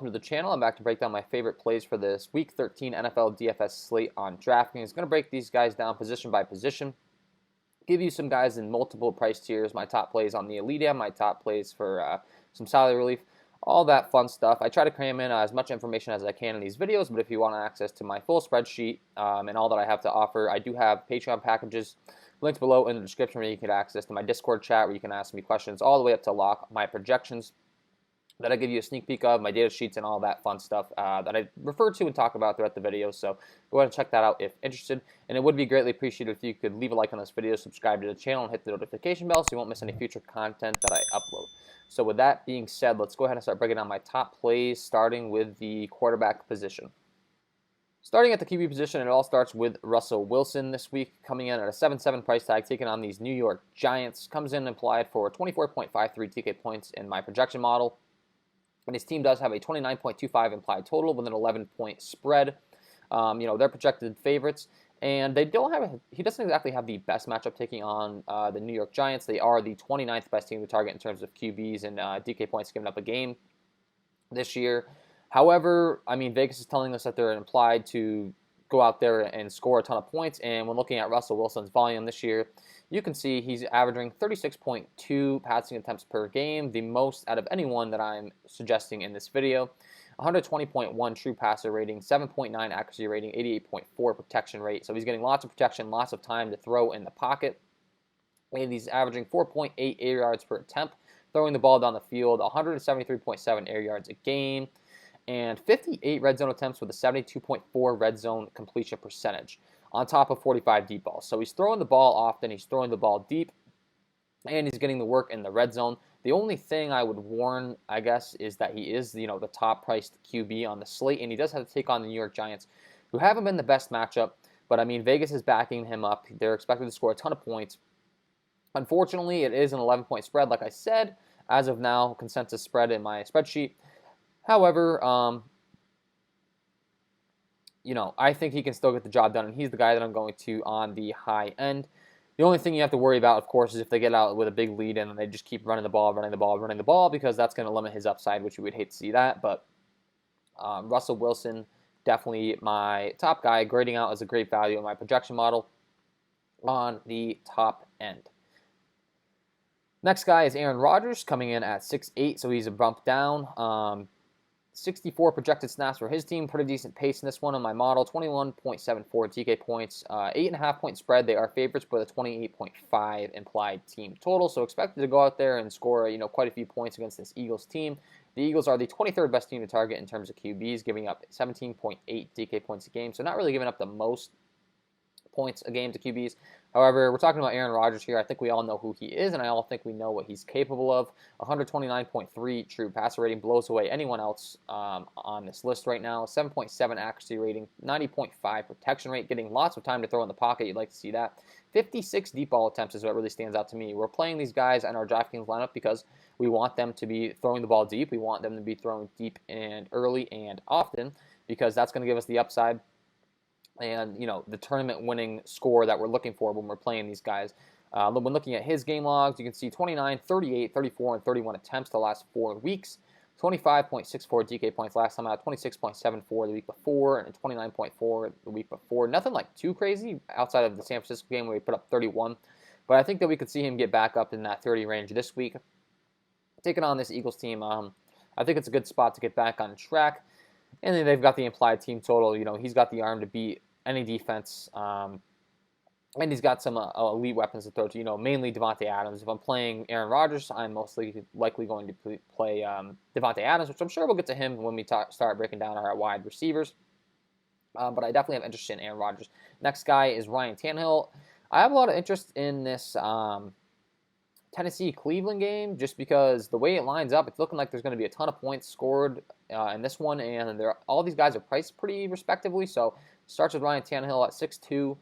welcome to the channel. I'm back to break down my favorite plays for this Week 13 NFL DFS slate on DraftKings. Going to break these guys down position by position, give you some guys in multiple price tiers, my top plays on the Elite, my top plays for some salary relief, all that fun stuff. I try to cram in as much information as I can in these videos, but if you want access to my full spreadsheet and all that I have to offer, I do have Patreon packages linked below in the description where you can get access to my Discord chat where you can ask me questions all the way up to lock my projections that I give you a sneak peek of, my data sheets and all that fun stuff that I refer to and talk about throughout the video. So go ahead and check that out if interested. And it would be greatly appreciated if you could leave a like on this video, subscribe to the channel, and hit the notification bell so you won't miss any future content that I upload. So with that being said, let's go ahead and start breaking down my top plays, starting with the quarterback position. Starting at the QB position, it all starts with Russell Wilson this week, coming in at a 7-7 price tag, taking on these New York Giants. Comes in applied for 24.53 TK points in my projection model. And his team does have a 29.25 implied total with an 11-point spread. They're projected favorites, and they don't have. He doesn't exactly have the best matchup taking on the New York Giants. They are the 29th best team to target in terms of QBs and DK points given up a game this year. However, Vegas is telling us that they're implied to go out there and score a ton of points. And when looking at Russell Wilson's volume this year, you can see he's averaging 36.2 passing attempts per game, the most out of anyone that I'm suggesting in this video. 120.1 true passer rating, 7.9 accuracy rating, 88.4 protection rate. So he's getting lots of protection, lots of time to throw in the pocket. And he's averaging 4.8 air yards per attempt, throwing the ball down the field, 173.7 air yards a game, and 58 red zone attempts with a 72.4 red zone completion percentage, on top of 45 deep balls. So he's throwing the ball often, he's throwing the ball deep, and he's getting the work in the red zone. The only thing I would warn, I guess, is that he is, the top priced QB on the slate, and he does have to take on the New York Giants, who haven't been the best matchup, but Vegas is backing him up. They're expected to score a ton of points. Unfortunately, it is an 11-point spread, like I said, as of now, consensus spread in my spreadsheet. However, I think he can still get the job done, and he's the guy that I'm going to on the high end. The only thing you have to worry about, of course, is if they get out with a big lead and they just keep running the ball, because that's going to limit his upside, which we would hate to see that. But Russell Wilson, definitely my top guy, grading out as a great value in my projection model on the top end. Next guy is Aaron Rodgers, coming in at 6'8", so he's a bump down. 64 projected snaps for his team. Pretty decent pace in this one on my model. 21.74 TK points. 8.5-point spread. They are favorites, but a 28.5 implied team total. So expected to go out there and score, quite a few points against this Eagles team. The Eagles are the 23rd best team to target in terms of QBs, giving up 17.8 DK points a game. So not really giving up the most points a game to QBs. However, we're talking about Aaron Rodgers here. I think we all know who he is, and I all think we know what he's capable of. 129.3 true passer rating blows away anyone else on this list right now. 7.7 accuracy rating, 90.5 protection rate, getting lots of time to throw in the pocket. You'd like to see that. 56 deep ball attempts is what really stands out to me. We're playing these guys in our DraftKings lineup because we want them to be throwing the ball deep. We want them to be throwing deep and early and often, because that's going to give us the upside and the tournament winning score that we're looking for when we're playing these guys. When looking at his game logs, you can see 29, 38, 34, and 31 attempts the last 4 weeks. 25.64 DK points last time out, 26.74 the week before, and 29.4 the week before. Nothing like too crazy outside of the San Francisco game where he put up 31. But I think that we could see him get back up in that 30 range this week. Taking on this Eagles team, I think it's a good spot to get back on track. And then they've got the implied team total. He's got the arm to beat any defense. And he's got some elite weapons to throw to, mainly Davante Adams. If I'm playing Aaron Rodgers, I'm mostly likely going to play Davante Adams, which I'm sure we'll get to him when we start breaking down our wide receivers. But I definitely have interest in Aaron Rodgers. Next guy is Ryan Tannehill. I have a lot of interest in this Tennessee-Cleveland game, just because the way it lines up, it's looking like there's going to be a ton of points scored in this one, and all these guys are priced pretty respectively. So starts with Ryan Tannehill at 6'2",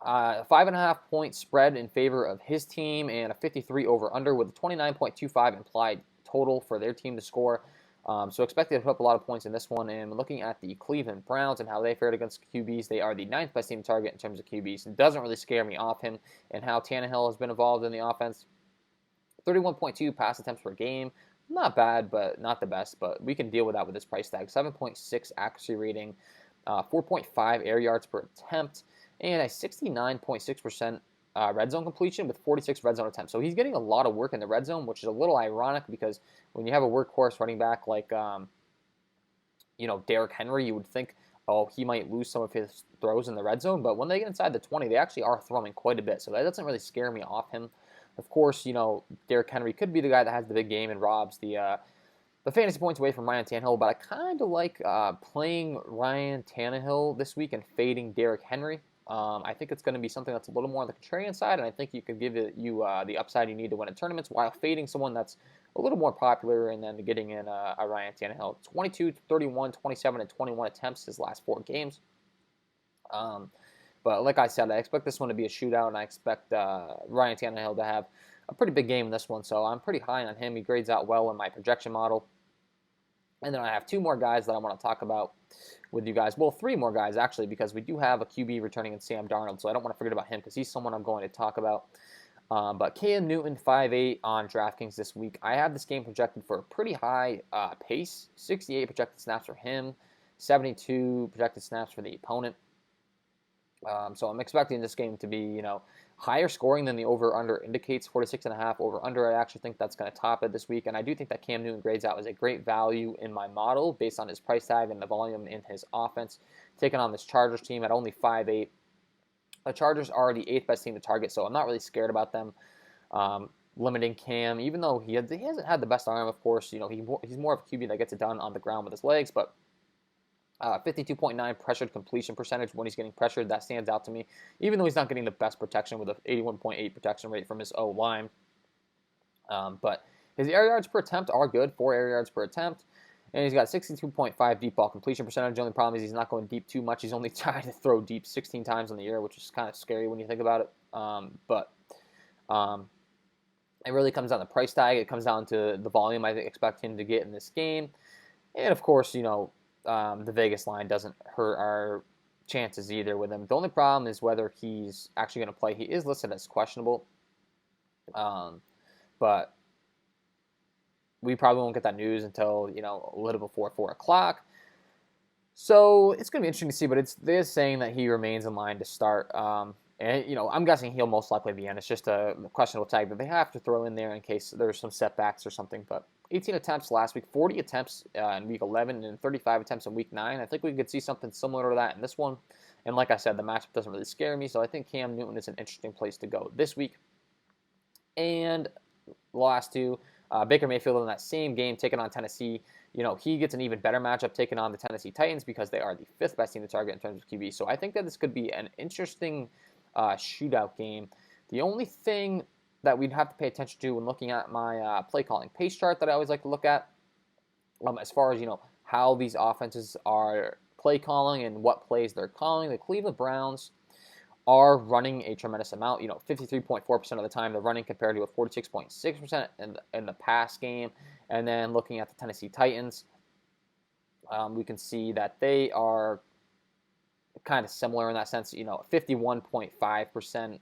5.5 point spread in favor of his team, and a 53 over/under with a 29.25 implied total for their team to score. So expected to put up a lot of points in this one. And looking at the Cleveland Browns and how they fared against QBs, they are the 9th best team to target in terms of QBs. It doesn't really scare me off him and how Tannehill has been involved in the offense. 31.2 pass attempts per game, not bad, but not the best. But we can deal with that with this price tag. 7.6 accuracy rating, 4.5 air yards per attempt, and a 69.6% red zone completion with 46 red zone attempts. So he's getting a lot of work in the red zone, which is a little ironic because when you have a workhorse running back like Derrick Henry, you would think, oh, he might lose some of his throws in the red zone. But when they get inside the 20, they actually are throwing quite a bit. So that doesn't really scare me off him. Of course, Derrick Henry could be the guy that has the big game and robs the fantasy points away from Ryan Tannehill. But I kind of like playing Ryan Tannehill this week and fading Derrick Henry. I think it's going to be something that's a little more on the contrarian side, and I think you could give you the upside you need to win in tournaments while fading someone that's a little more popular and then getting in a Ryan Tannehill. 22, 31, 27, and 21 attempts his last 4 games. But like I said, I expect this one to be a shootout, and I expect Ryan Tannehill to have a pretty big game in this one. So I'm pretty high on him. He grades out well in my projection model. And then I have 2 more guys that I want to talk about with you guys. Well, 3 more guys, actually, because we do have a QB returning in Sam Darnold, so I don't want to forget about him because he's someone I'm going to talk about. But Cam Newton, 5'8" on DraftKings this week. I have this game projected for a pretty high pace. 68 projected snaps for him, 72 projected snaps for the opponent. So I'm expecting this game to be, higher scoring than the over-under indicates. 46.5 over-under. I actually think that's going to top it this week, and I do think that Cam Newton grades out as a great value in my model based on his price tag and the volume in his offense. Taking on this Chargers team at only 5'8". The Chargers are the 8th best team to target, so I'm not really scared about them limiting Cam, even though he hasn't had the best arm, of course. He's more of a QB that gets it done on the ground with his legs, but 52.9 pressured completion percentage when he's getting pressured. That stands out to me, even though he's not getting the best protection with an 81.8 protection rate from his O-line. But his air yards per attempt are good, 4 air yards per attempt. And he's got 62.5 deep ball completion percentage. The only problem is he's not going deep too much. He's only trying to throw deep 16 times in the year, which is kind of scary when you think about it. But it really comes down to the price tag. It comes down to the volume I expect him to get in this game. And, of course, the Vegas line doesn't hurt our chances either with him. The only problem is whether he's actually going to play. He is listed as questionable, but we probably won't get that news until a little before 4 o'clock. So it's going to be interesting to see. But they're saying that he remains in line to start. And I'm guessing he'll most likely be in. It's just a questionable tag that they have to throw in there in case there's some setbacks or something. But 18 attempts last week, 40 attempts in week 11, and 35 attempts in week 9. I think we could see something similar to that in this one. And like I said, the matchup doesn't really scare me, so I think Cam Newton is an interesting place to go this week. And the last 2, Baker Mayfield in that same game taking on Tennessee. He gets an even better matchup taking on the Tennessee Titans because they are the 5th best team to target in terms of QB. So I think that this could be an interesting shootout game. The only thing that we'd have to pay attention to when looking at my play calling pace chart that I always like to look at, as far as how these offenses are play calling and what plays they're calling. The Cleveland Browns are running a tremendous amount. 53.4% of the time they're running compared to a 46.6% in the pass game. And then looking at the Tennessee Titans, we can see that they are kind of similar in that sense, 51.5%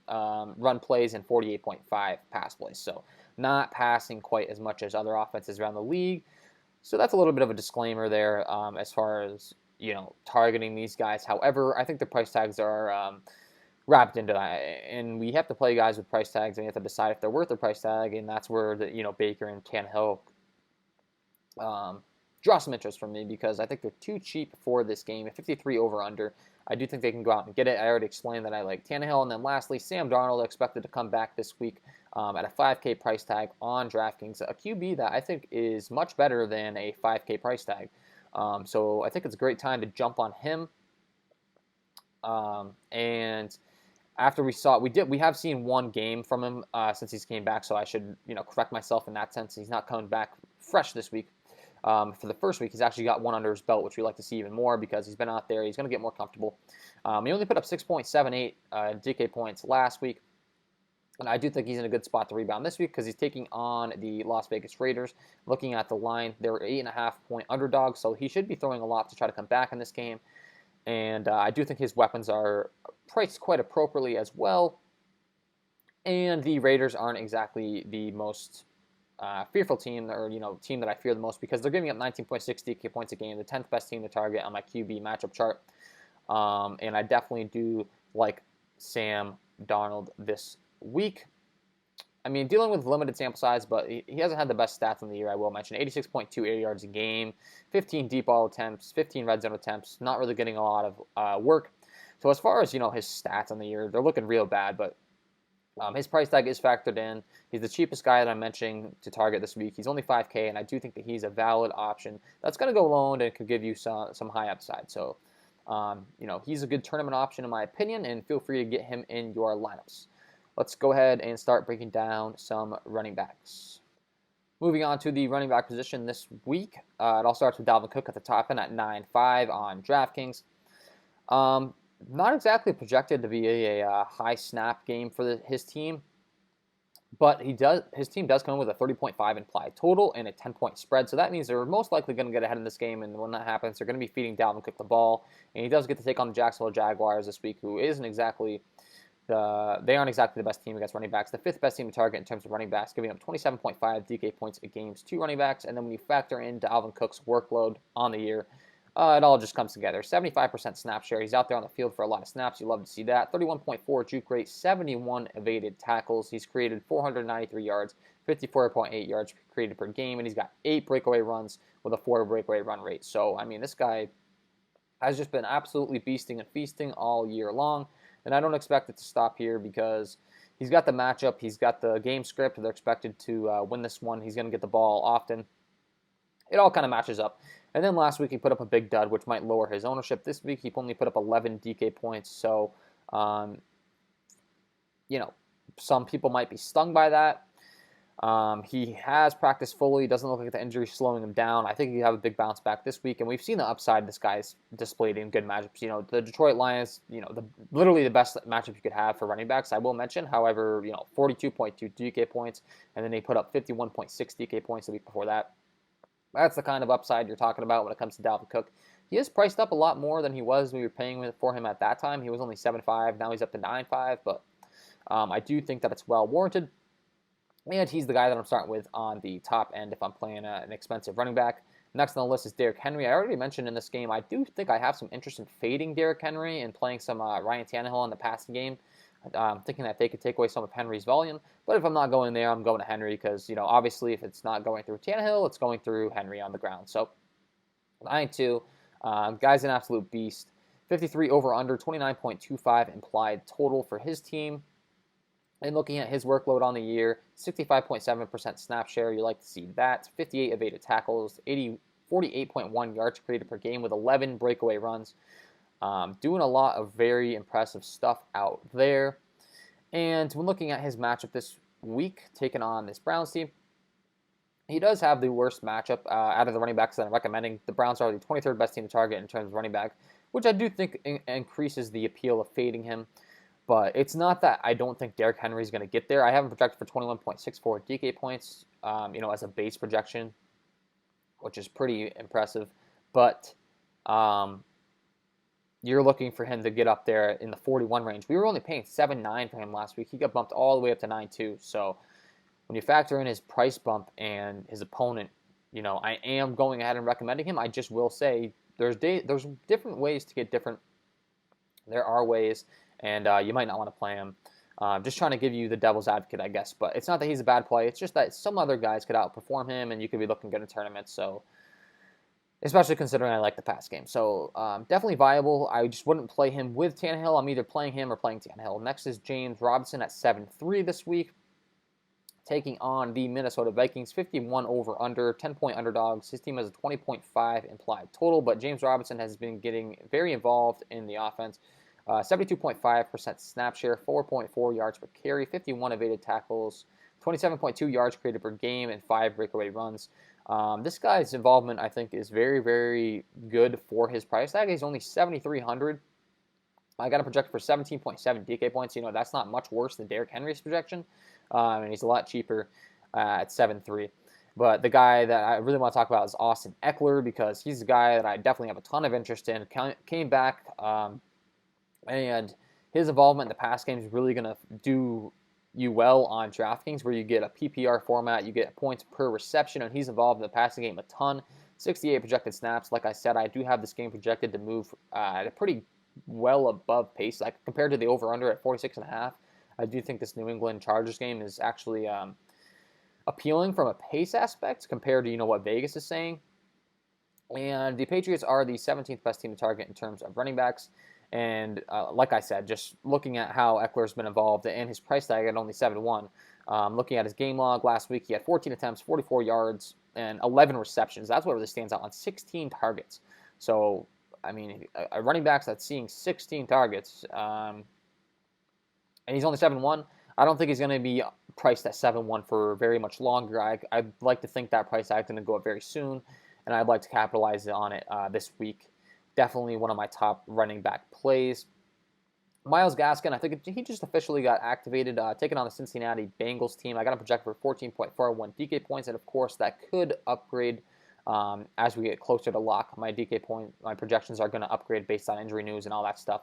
run plays and 48.5 pass plays. So not passing quite as much as other offenses around the league. So that's a little bit of a disclaimer there as far as, targeting these guys. However, I think the price tags are wrapped into that. And we have to play guys with price tags, and we have to decide if they're worth their price tag. And that's where Baker and Tannehill draw some interest from me because I think they're too cheap for this game. At 53 over under, I do think they can go out and get it. I already explained that I like Tannehill. And then lastly, Sam Darnold expected to come back this week at a 5K price tag on DraftKings. A QB that I think is much better than a 5K price tag. So I think it's a great time to jump on him. And after we have seen one game from him since he's came back, so I should correct myself in that sense. He's not coming back fresh this week. For the first week, he's actually got one under his belt, which we like to see even more because he's been out there. He's going to get more comfortable. He only put up 6.78 DK points last week, and I do think he's in a good spot to rebound this week because he's taking on the Las Vegas Raiders. Looking at the line, they're 8.5-point underdogs, so he should be throwing a lot to try to come back in this game. And I do think his weapons are priced quite appropriately as well. And the Raiders aren't exactly the most fearful team, or team that I fear the most, because they're giving up 19.6 DK points a game, the 10th best team to target on my QB matchup chart. And I definitely do like Sam Darnold this week. I mean, dealing with limited sample size, but he hasn't had the best stats in the year, I will mention. 86.2 air yards a game, 15 deep ball attempts, 15 red zone attempts, not really getting a lot of work. So as far as, his stats on the year, they're looking real bad, but his price tag is factored in. He's the cheapest guy that I'm mentioning to target this week. He's only 5K, and I do think that he's a valid option that's going to go low and could give you some high upside. So, he's a good tournament option in my opinion, and feel free to get him in your lineups. Let's go ahead and start breaking down some running backs. Moving on to the running back position this week, it all starts with Dalvin Cook at the top end at 9.5 on DraftKings. Not exactly projected to be a high snap game for his team, but his team does come in with a 30.5 implied total and a 10-point spread, so that means they're most likely going to get ahead in this game, and when that happens, they're going to be feeding Dalvin Cook the ball, and he does get to take on the Jacksonville Jaguars this week, who isn't exactly they aren't exactly the best team against running backs. The 5th best team to target in terms of running backs, giving up 27.5 DK points a game to running backs. And then when you factor in Dalvin Cook's workload on the year, it all just comes together. 75% snap share. He's out there on the field for a lot of snaps. You love to see that. 31.4 juke rate, 71 evaded tackles. He's created 493 yards, 54.8 yards created per game, and he's got 8 breakaway runs with a 4 breakaway run rate. So, I mean, this guy has just been absolutely beasting and feasting all year long. And I don't expect it to stop here because he's got the matchup, he's got the game script, they're expected to win this one, he's going to get the ball often. It all kind of matches up. And then last week he put up a big dud, which might lower his ownership. This week he only put up 11 DK points, so, some people might be stung by that. He has practiced fully. Doesn't look like the injury is slowing him down. I think he'll have a big bounce back this week, and we've seen the upside this guy's displayed in good matchups. The Detroit Lions, literally the best matchup you could have for running backs, I will mention. However, 42.2 DK points, and then they put up 51.6 DK points the week before that. That's the kind of upside you're talking about when it comes to Dalvin Cook. He is priced up a lot more than he was when we were paying for him at that time. He was only 7.5. Now he's up to 9.5, but I do think that it's well warranted. And he's the guy that I'm starting with on the top end if I'm playing an expensive running back. Next on the list is Derrick Henry. I already mentioned in this game, I do think I have some interest in fading Derrick Henry and playing some Ryan Tannehill in the passing game. Thinking that they could take away some of Henry's volume. But if I'm not going there, I'm going to Henry because, obviously if it's not going through Tannehill, it's going through Henry on the ground. So 9-2, guy's an absolute beast. 53 over-under, 29.25 implied total for his team. And looking at his workload on the year, 65.7% snap share. You like to see that. 58 evaded tackles, 48.1 yards created per game with 11 breakaway runs. Doing a lot of very impressive stuff out there. And when looking at his matchup this week, taking on this Browns team, he does have the worst matchup out of the running backs that I'm recommending. The Browns are the 23rd best team to target in terms of running back, which I do think increases the appeal of fading him. But it's not that I don't think Derrick Henry is going to get there. I have him projected for 21.64 DK points, as a base projection, which is pretty impressive. But you're looking for him to get up there in the 41 range. We were only paying 7.9 for him last week. He got bumped all the way up to 9.2. So when you factor in his price bump and his opponent, I am going ahead and recommending him. I just will say there's different ways to get different. There are ways. And you might not want to play him. Just trying to give you the devil's advocate, I guess. But it's not that he's a bad play. It's just that some other guys could outperform him, and you could be looking good in tournaments. So, especially considering I like the pass game. So, definitely viable. I just wouldn't play him with Tannehill. I'm either playing him or playing Tannehill. Next is James Robinson at 7.3 this week, taking on the Minnesota Vikings. 51 over-under, 10-point underdogs. His team has a 20.5 implied total, but James Robinson has been getting very involved in the offense. 72.5% snap share, 4.4 yards per carry, 51 evaded tackles, 27.2 yards created per game, and 5 breakaway runs. This guy's involvement, I think, is very, very good for his price tag. He's only 7,300. I got a projected for 17.7 DK points. That's not much worse than Derrick Henry's projection, and he's a lot cheaper at 7.3. But the guy that I really want to talk about is Austin Ekeler because he's a guy that I definitely have a ton of interest in. Came back. And his involvement in the pass game is really going to do you well on DraftKings, where you get a PPR format, you get points per reception, and he's involved in the passing game a ton. 68 projected snaps. Like I said, I do have this game projected to move at a pretty well above pace. Like compared to the over/under at 46.5, I do think this New England Chargers game is actually appealing from a pace aspect compared to what Vegas is saying. And the Patriots are the 17th best team to target in terms of running backs. And like I said, just looking at how Ekeler's been involved and his price tag at only 7-1, looking at his game log last week, he had 14 attempts, 44 yards, and 11 receptions. That's what really stands out on 16 targets. So, I mean, a running back that's seeing 16 targets, and he's only 7-1, I don't think he's going to be priced at 7-1 for very much longer. I'd like to think that price tag is going to go up very soon, and I'd like to capitalize on it this week. Definitely one of my top running back plays. Myles Gaskin, I think he just officially got activated, taking on the Cincinnati Bengals team. I got him projected for 14.41 DK points, and of course that could upgrade as we get closer to lock. My projections are going to upgrade based on injury news and all that stuff.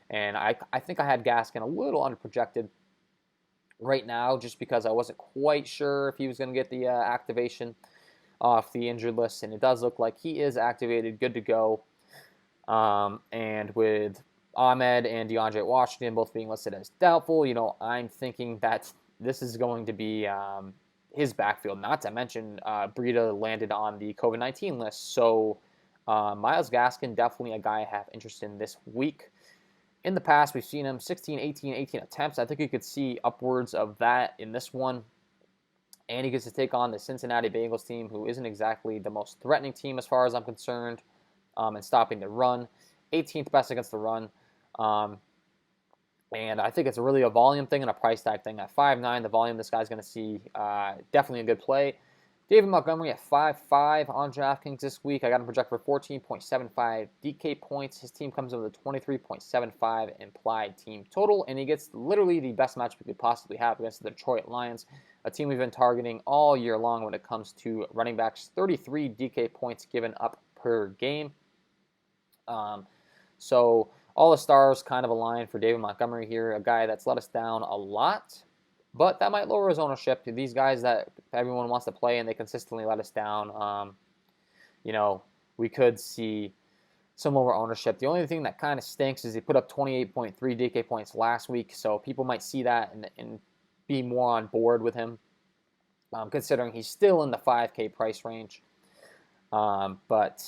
And I think I had Gaskin a little underprojected right now, just because I wasn't quite sure if he was going to get the activation off the injured list, and it does look like he is activated, good to go. And with Ahmed and DeAndre Washington both being listed as doubtful, I'm thinking that this is going to be his backfield. Not to mention, Breida landed on the COVID-19 list. So Myles Gaskin, definitely a guy I have interest in this week. In the past, we've seen him 16, 18, 18 attempts. I think you could see upwards of that in this one. And he gets to take on the Cincinnati Bengals team, who isn't exactly the most threatening team as far as I'm concerned. And stopping the run, 18th best against the run, and I think it's really a volume thing and a price tag thing. At 5'9", the volume this guy's going to see, definitely a good play. David Montgomery at 5'5" on DraftKings this week. I got him projected for 14.75 DK points. His team comes in with a 23.75 implied team total, and he gets literally the best matchup we could possibly have against the Detroit Lions, a team we've been targeting all year long when it comes to running backs. 33 DK points given up per game. So all the stars kind of align for David Montgomery here, a guy that's let us down a lot, but that might lower his ownership. These guys that everyone wants to play and they consistently let us down, we could see some lower ownership. The only thing that kind of stinks is he put up 28.3 DK points last week, so people might see that and be more on board with him, considering he's still in the 5K price range. But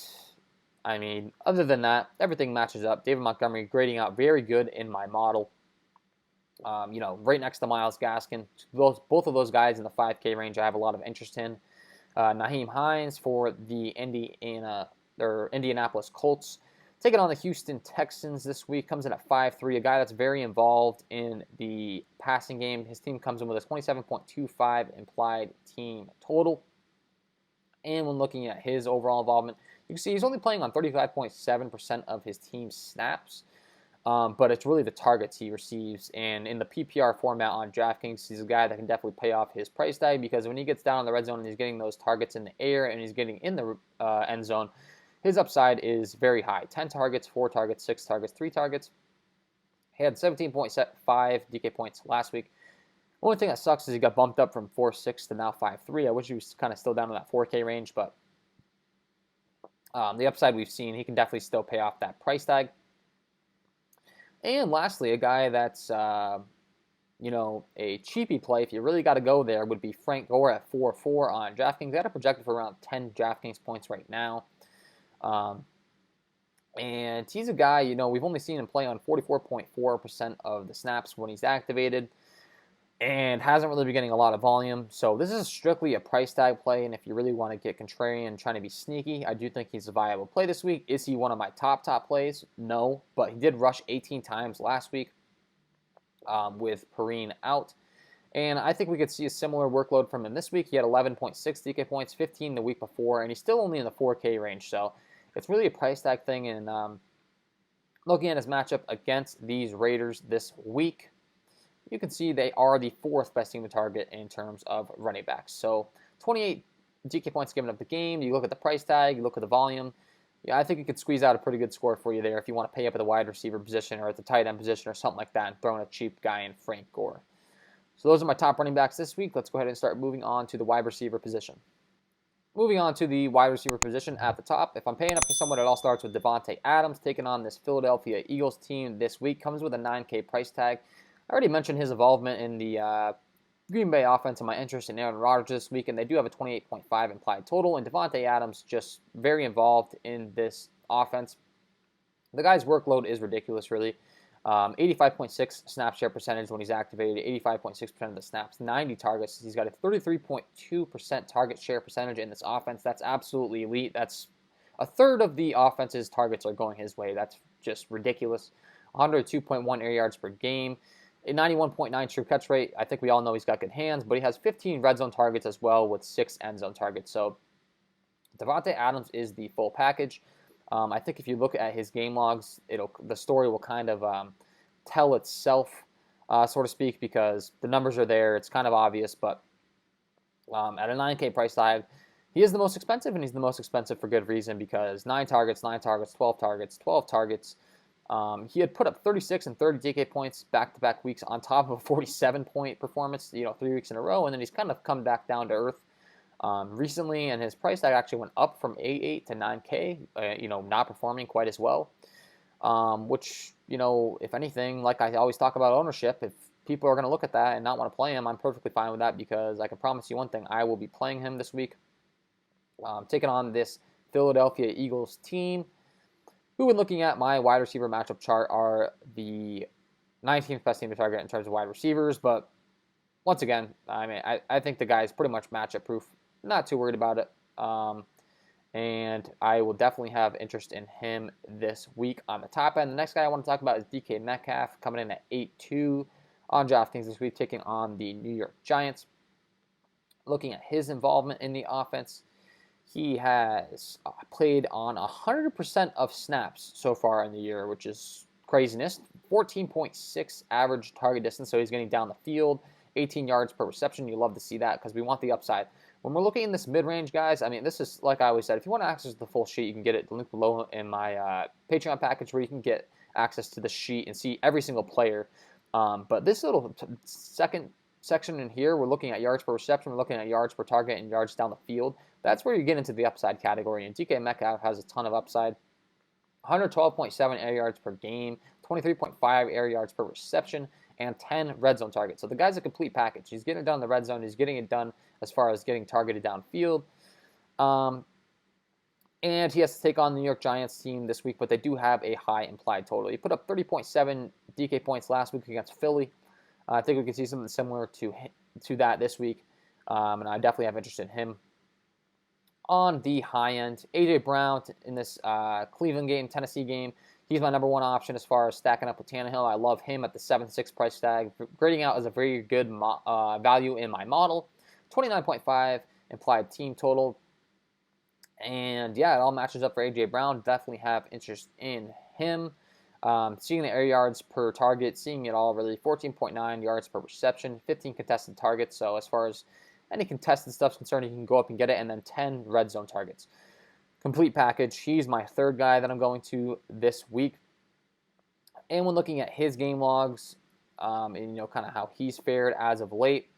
I mean, other than that, everything matches up. David Montgomery grading out very good in my model. Right next to Myles Gaskin. Both of those guys in the 5K range I have a lot of interest in. Nyheim Hines for the Indianapolis Colts. Taking on the Houston Texans this week. Comes in at 5'3", a guy that's very involved in the passing game. His team comes in with a 27.25 implied team total. And when looking at his overall involvement, you can see he's only playing on 35.7% of his team's snaps, but it's really the targets he receives. And in the PPR format on DraftKings, he's a guy that can definitely pay off his price tag, because when he gets down in the red zone and he's getting those targets in the air and he's getting in the end zone, his upside is very high. 10 targets, 4 targets, 6 targets, 3 targets. He had 17.5 DK points last week. Only thing that sucks is he got bumped up from 4.6 to now 5.3. I wish he was kind of still down in that 4K range, but the upside we've seen, he can definitely still pay off that price tag. And lastly, a guy that's, a cheapy play, if you really got to go there, would be Frank Gore at 4.4 on DraftKings. Got it projected for around 10 DraftKings points right now. And he's a guy, we've only seen him play on 44.4% of the snaps when he's activated, and hasn't really been getting a lot of volume. So this is strictly a price tag play, and if you really want to get contrarian and trying to be sneaky, I do think he's a viable play this week. Is he one of my top plays? No, but he did rush 18 times last week with Perrine out. And I think we could see a similar workload from him this week. He had 11.6 DK points, 15 the week before, and he's still only in the 4K range. So it's really a price tag thing. And looking at his matchup against these Raiders this week, you can see they are the 4th best team to target in terms of running backs. So 28 DK points given up the game. You look at the price tag, you look at the volume. Yeah, I think you could squeeze out a pretty good score for you there if you want to pay up at the wide receiver position or at the tight end position or something like that and throw in a cheap guy in Frank Gore. So those are my top running backs this week. Let's go ahead and start moving on to the wide receiver position. Moving on to the wide receiver position at the top. If I'm paying up for someone, it all starts with Davante Adams taking on this Philadelphia Eagles team this week. Comes with a $9K price tag. I already mentioned his involvement in the Green Bay offense and my interest in Aaron Rodgers this week, and they do have a 28.5 implied total. And Davante Adams just very involved in this offense. The guy's workload is ridiculous, really. 85.6 snap share percentage when he's activated, 85.6% of the snaps, 90 targets. He's got a 33.2% target share percentage in this offense. That's absolutely elite. That's a third of the offense's targets are going his way. That's just ridiculous. 102.1 air yards per game, a 91.9 true catch rate. I think we all know he's got good hands, but he has 15 red zone targets as well with 6 end zone targets. So Davante Adams is the full package. I think if you look at his game logs, the story will kind of tell itself, so to speak, because the numbers are there. It's kind of obvious, but at a 9K price tag, he is the most expensive, and he's the most expensive for good reason because 9 targets, 12 targets, 12 targets. He had put up 36 and 30 DK points back-to-back weeks on top of a 47-point performance, 3 weeks in a row, and then he's kind of come back down to earth recently, and his price tag actually went up from 8 to 9K, not performing quite as well, which, if anything, like I always talk about ownership, if people are going to look at that and not want to play him, I'm perfectly fine with that because I can promise you one thing, I will be playing him this week, taking on this Philadelphia Eagles team, who, when looking at my wide receiver matchup chart, are the 19th best team to target in terms of wide receivers, but once again, I think the guy is pretty much matchup proof. Not too worried about it. And I will definitely have interest in him this week on the top end. The next guy I want to talk about is DK Metcalf, coming in at 8-2 on DraftKings this week, taking on the New York Giants. Looking at his involvement in the offense, he has played on 100% of snaps so far in the year, which is craziness. 14.6 average target distance, so he's getting down the field. 18 yards per reception. You love to see that because we want the upside. When we're looking in this mid-range, guys, this is, like I always said, if you want to access the full sheet, you can get it linked below in my Patreon package where you can get access to the sheet and see every single player. But this little second section in here, we're looking at yards per reception, we're looking at yards per target, and yards down the field. That's where you get into the upside category, and DK Metcalf has a ton of upside. 112.7 air yards per game, 23.5 air yards per reception, and 10 red zone targets. So the guy's a complete package. He's getting it done in the red zone. He's getting it done as far as getting targeted downfield. And he has to take on the New York Giants team this week, but they do have a high implied total. He put up 30.7 DK points last week against Philly. I think we can see something similar to that this week, and I definitely have interest in him. On the high end, A.J. Brown in this Cleveland game, Tennessee game, he's my number one option as far as stacking up with Tannehill. I love him at the 7-6 price tag, grading out as a very good value in my model. 29.5 implied team total. And yeah, it all matches up for A.J. Brown. Definitely have interest in him. Seeing the air yards per target, seeing it all really. 14.9 yards per reception, 15 contested targets. So as far as any contested stuff's concerned, you can go up and get it. And then 10 red zone targets. Complete package. He's my third guy that I'm going to this week. And when looking at his game logs, and kind of how he's fared as of late,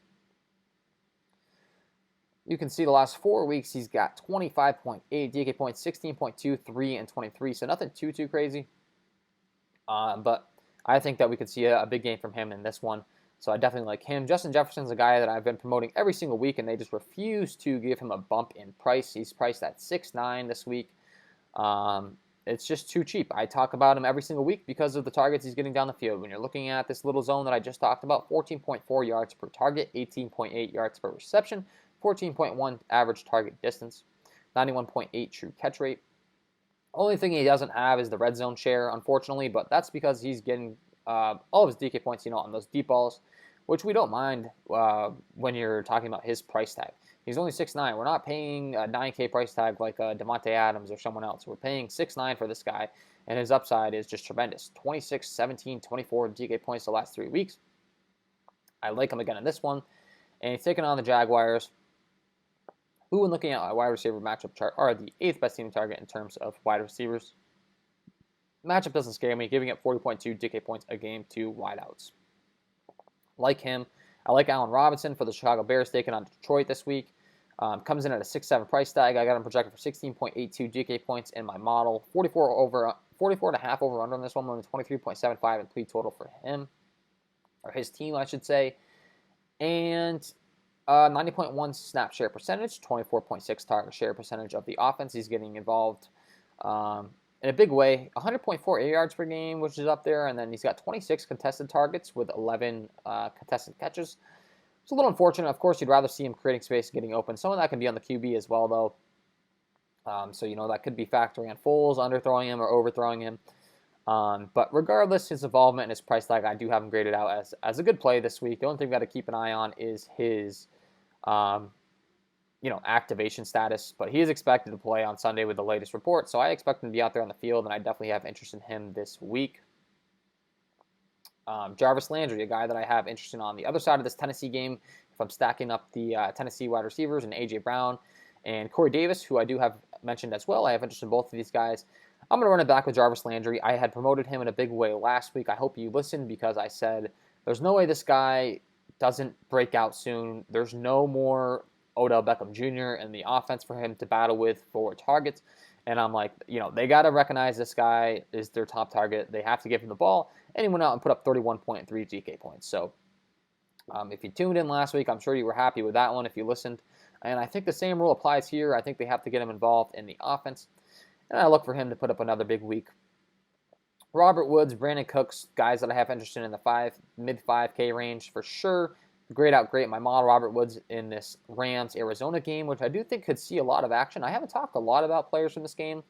you can see the last 4 weeks he's got 25.8 DK points, 16.2, 3, and 23. So nothing too crazy. But I think that we could see a big game from him in this one. So I definitely like him. Justin Jefferson's a guy that I've been promoting every single week, and they just refuse to give him a bump in price. He's priced at 6.9 this week. It's just too cheap. I talk about him every single week because of the targets he's getting down the field. When you're looking at this little zone that I just talked about, 14.4 yards per target, 18.8 yards per reception, 14.1 average target distance, 91.8 true catch rate. Only thing he doesn't have is the red zone share, unfortunately, but that's because he's getting all of his DK points, on those deep balls, which we don't mind when you're talking about his price tag. He's only 6'9". We're not paying a 9K price tag like Davante Adams or someone else. We're paying 6'9" for this guy, and his upside is just tremendous. 26, 17, 24 DK points the last 3 weeks. I like him again in this one. And he's taking on the Jaguars, who, when looking at a wide receiver matchup chart, are the 8th best team target in terms of wide receivers. Matchup doesn't scare me, giving up 40.2 DK points a game to wideouts. Like him, I like Allen Robinson for the Chicago Bears taking on Detroit this week. Comes in at a 6-7 price tag. I got him projected for 16.82 GK points in my model. 44.5 over under on this one. Only 23.75 in plea total for him, or his team, I should say. And 90.1 snap share percentage, 24.6 target share percentage of the offense. He's getting involved in a big way. 100.4 air yards per game, which is up there. And then he's got 26 contested targets with 11 contested catches. It's a little unfortunate. Of course, you'd rather see him creating space, getting open. Some of that can be on the QB as well, though. So, that could be factoring on Foles, underthrowing him or overthrowing him. But regardless, his involvement and his price tag, I do have him graded out as a good play this week. The only thing we got to keep an eye on is his, activation status. But he is expected to play on Sunday with the latest report. So I expect him to be out there on the field, and I definitely have interest in him this week. Jarvis Landry, a guy that I have interest in on the other side of this Tennessee game. If I'm stacking up the Tennessee wide receivers and A.J. Brown and Corey Davis, who I do have mentioned as well, I have interest in both of these guys. I'm going to run it back with Jarvis Landry. I had promoted him in a big way last week. I hope you listened because I said there's no way this guy doesn't break out soon. There's no more Odell Beckham Jr. in the offense for him to battle with for targets. And I'm like, they got to recognize this guy is their top target. They have to give him the ball. And he went out and put up 31.3 GK points. So if you tuned in last week, I'm sure you were happy with that one if you listened. And I think the same rule applies here. I think they have to get him involved in the offense. And I look for him to put up another big week. Robert Woods, Brandon Cooks, guys that I have interest in the mid 5K range for sure. Great in my model. Robert Woods in this Rams-Arizona game, which I do think could see a lot of action. I haven't talked a lot about players from this game,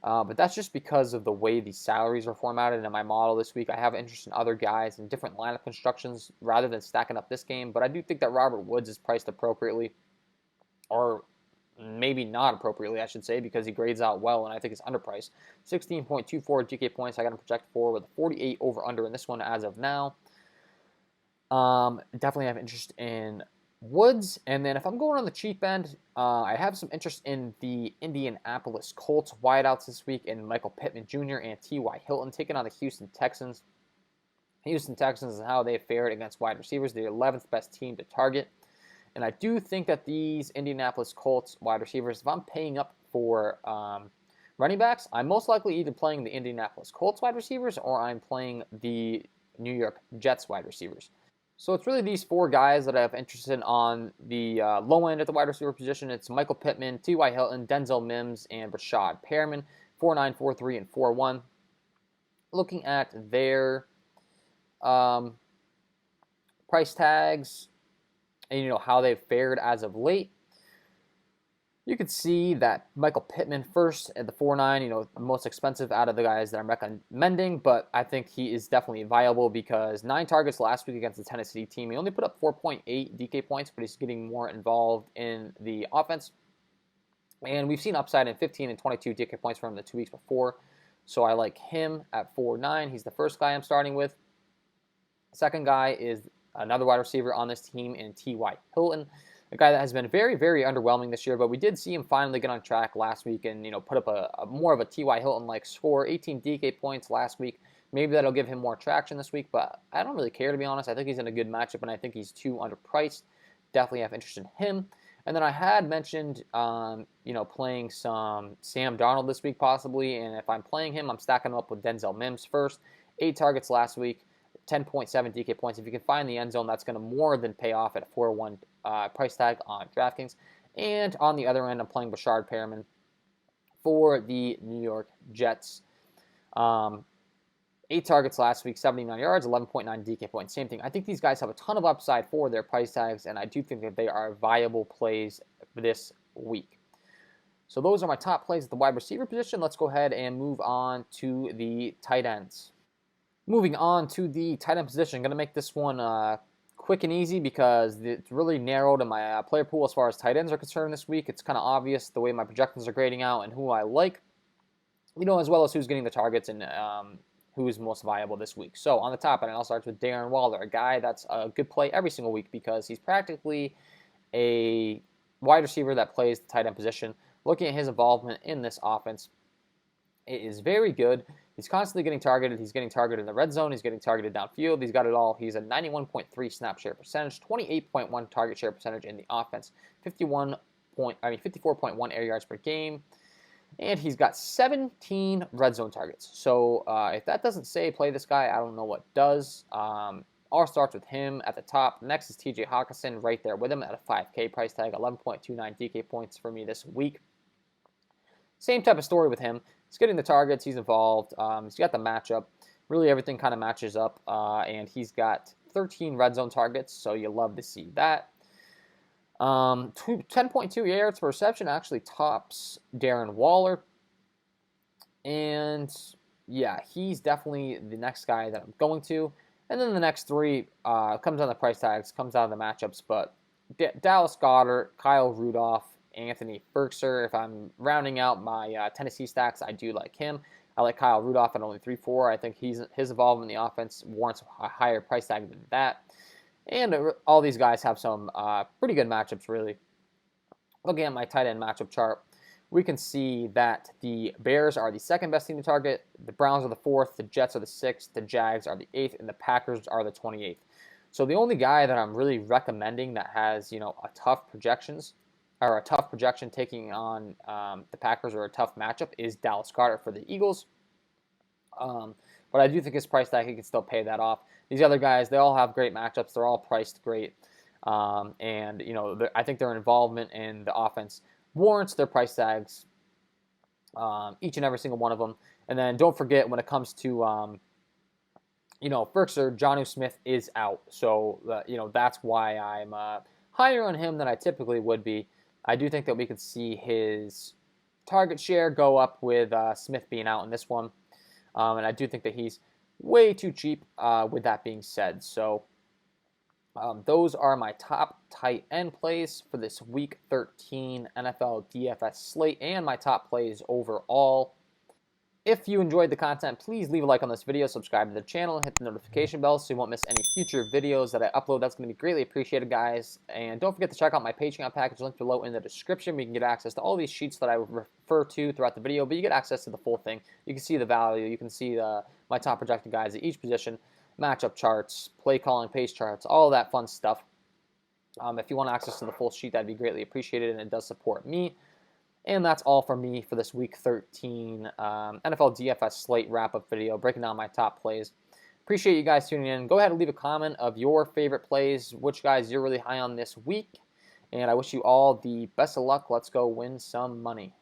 but that's just because of the way the salaries are formatted in my model this week. I have interest in other guys and different lineup constructions rather than stacking up this game, but I do think that Robert Woods is priced appropriately, or maybe not appropriately, I should say, because he grades out well, and I think it's underpriced. 16.24 GK points I got him projected for with a 48 over-under in this one as of now. Definitely have interest in Woods. And then if I'm going on the cheap end, I have some interest in the Indianapolis Colts wideouts this week in Michael Pittman Jr. and T.Y. Hilton taking on the Houston Texans. Houston Texans is how they fared against wide receivers. They're the 11th best team to target. And I do think that these Indianapolis Colts wide receivers, if I'm paying up for running backs, I'm most likely either playing the Indianapolis Colts wide receivers or I'm playing the New York Jets wide receivers. So it's really these four guys that I have interest in on the low end at the wide receiver position. It's Michael Pittman, T.Y. Hilton, Denzel Mims, and Rashad Perriman, 4.9, 4.3, and 4.1. Looking at their price tags and how they've fared as of late, you could see that Michael Pittman first at the 4.9, the most expensive out of the guys that I'm recommending, but I think he is definitely viable because 9 targets last week against the Tennessee team. He only put up 4.8 DK points, but he's getting more involved in the offense. And we've seen upside in 15 and 22 DK points from him the 2 weeks before, so I like him at 4.9. He's the first guy I'm starting with. Second guy is another wide receiver on this team in T.Y. Hilton, a guy that has been very, very underwhelming this year, but we did see him finally get on track last week and, put up a more of a T.Y. Hilton-like score, 18 DK points last week. Maybe that'll give him more traction this week, but I don't really care, to be honest. I think he's in a good matchup, and I think he's too underpriced. Definitely have interest in him. And then I had mentioned, playing some Sam Darnold this week possibly, and if I'm playing him, I'm stacking him up with Denzel Mims first. 8 targets last week, 10.7 DK points. If you can find the end zone, that's going to more than pay off at a 4-1 price tag on DraftKings. And on the other end, I'm playing Rashad Perriman for the New York Jets. 8 targets last week, 79 yards, 11.9 DK points. Same thing. I think these guys have a ton of upside for their price tags, and I do think that they are viable plays this week. So those are my top plays at the wide receiver position. Let's go ahead and move on to the tight ends. Moving on to the tight end position, I'm going to make this one quick and easy because it's really narrowed in my player pool as far as tight ends are concerned this week. It's kind of obvious the way my projections are grading out and who I like, as well as who's getting the targets and who is most viable this week. So on the top end, I'll start with Darren Waller, a guy that's a good play every single week because he's practically a wide receiver that plays the tight end position. Looking at his involvement in this offense, it is very good. He's constantly getting targeted. He's getting targeted in the red zone. He's getting targeted downfield. He's got it all. He's a 91.3 snap share percentage, 28.1 target share percentage in the offense, 54.1 air yards per game, and he's got 17 red zone targets. So if that doesn't say play this guy, I don't know what does. All starts with him at the top. Next is TJ Hawkinson right there with him at a 5K price tag, 11.29 DK points for me this week. Same type of story with him. He's getting the targets. He's involved. He's got the matchup. Really, everything kind of matches up. And he's got 13 red zone targets, so you love to see that. 10.2 yards per reception actually tops Darren Waller. And, yeah, he's definitely the next guy that I'm going to. And then the next three comes on the price tags, comes out of the matchups. But Dallas Goedert, Kyle Rudolph, Anthony Firkser. If I'm rounding out my Tennessee stacks, I do like him. I like Kyle Rudolph at only 3.4. I think his involvement in the offense warrants a higher price tag than that. And all these guys have some pretty good matchups, really. Looking at my tight end matchup chart, we can see that the Bears are the second best team to target, the Browns are the 4th, the Jets are the 6th, the Jags are the 8th, and the Packers are the 28th. So the only guy that I'm really recommending that has, a tough projection taking on the Packers or a tough matchup is Dallas Goedert for the Eagles. But I do think his price tag, he can still pay that off. These other guys, they all have great matchups. They're all priced great. And, I think their involvement in the offense warrants their price tags, each and every single one of them. And then don't forget, when it comes to, Firkser, Jonnu Smith is out. So, that's why I'm higher on him than I typically would be. I do think that we could see his target share go up with Smith being out in this one. And I do think that he's way too cheap with that being said. So those are my top tight end plays for this Week 13 NFL DFS slate and my top plays overall. If you enjoyed the content, please leave a like on this video, subscribe to the channel, and hit the notification bell so you won't miss any future videos that I upload. That's going to be greatly appreciated, guys. And don't forget to check out my Patreon package linked below in the description. We can get access to all these sheets that I refer to throughout the video, but you get access to the full thing. You can see the value. You can see my top projected guys at each position, matchup charts, play calling, pace charts, all that fun stuff. If you want access to the full sheet, that'd be greatly appreciated, and it does support me. And that's all from me for this Week 13 NFL DFS slate wrap-up video, breaking down my top plays. Appreciate you guys tuning in. Go ahead and leave a comment of your favorite plays, which guys you're really high on this week. And I wish you all the best of luck. Let's go win some money.